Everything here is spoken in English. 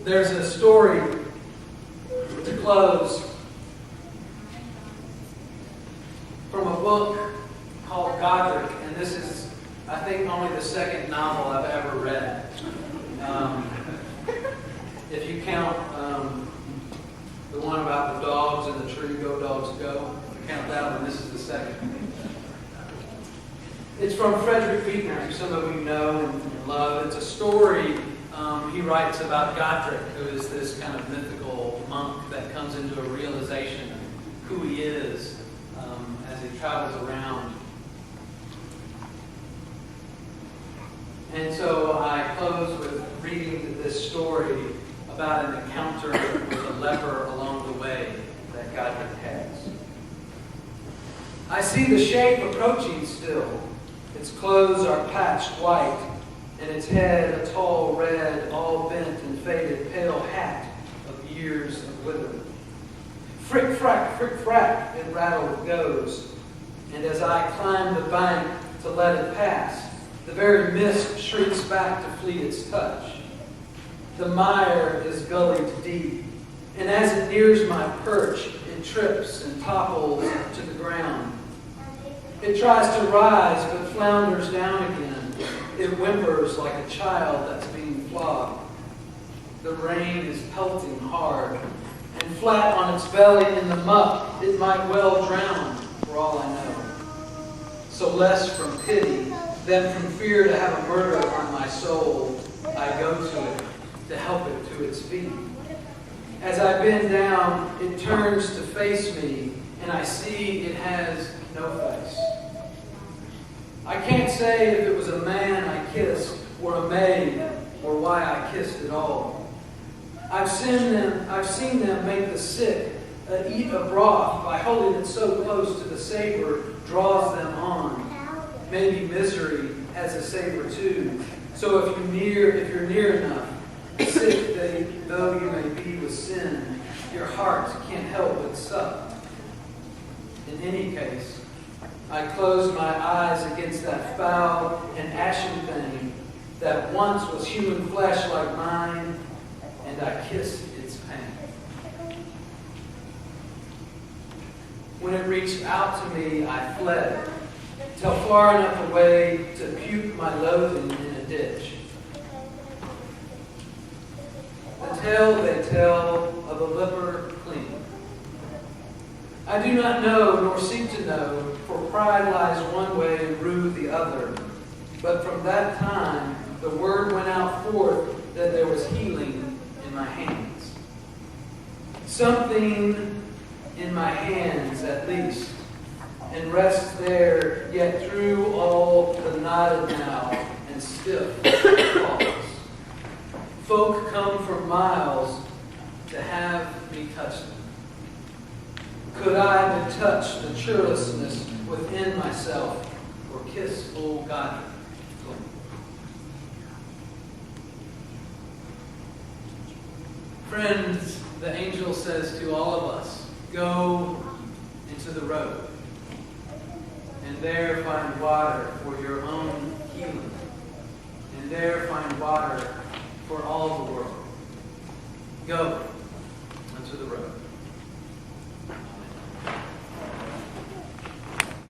There's a story to close from a book called Godric, and this is, I think, only the second novel I've ever read. If you count the one about the dogs and the tree, Go Dogs Go, if you count that one, this is the second. It's from Frederick Buechner, who some of you know and love. It's a story he writes about Godric, who is this kind of mythical monk that comes into a realization of who he is as he travels around. And so I close with reading this story about an encounter with a leper along the way that Godric has. I see the shape approaching still. Its clothes are patched white, and its head a tall red, all bent and faded, pale hat of years of wither. Frick-frack, frick-frack, it rattled goes, and as I climb the bank to let it pass, the very mist shrinks back to flee its touch. The mire is gullied deep, and as it nears my perch, it trips and topples to the ground. It tries to rise, but flounders down again. It whimpers like a child that's being flogged. The rain is pelting hard, and flat on its belly in the muck, it might well drown, for all I know. So less from pity than from fear to have a murder on my soul, I go to it to help it to its feet. As I bend down, it turns to face me, and I see it has no face. I can't say if it was a man I kissed, or a maid, or why I kissed at all. I've seen them make the sick eat a broth by holding it so close to the savor draws them on. Maybe misery has a savor too. So if you're near enough, sick though you may be with sin, your heart can't help but suck. In any case, I close my eyes against that foul and ashen thing that once was human flesh like mine, and I kiss its pain. When it reached out to me, I fled, till far enough away to puke my loathing in a ditch. The tale they tell of a leper clean. I do not know, nor seek to know, for pride lies one way and rude the other. But from that time, the word went out forth that there was healing in my hands. Something in my hands, at least, and rests there, yet through all the knotted now and stiff falls. Folk come from miles to have me touch them. Could I but touch the churlishness within myself, or kiss old God? Friends, the angel says to all of us, go into the road, and there find water for your own healing, and there find water for all the world. Go into the road.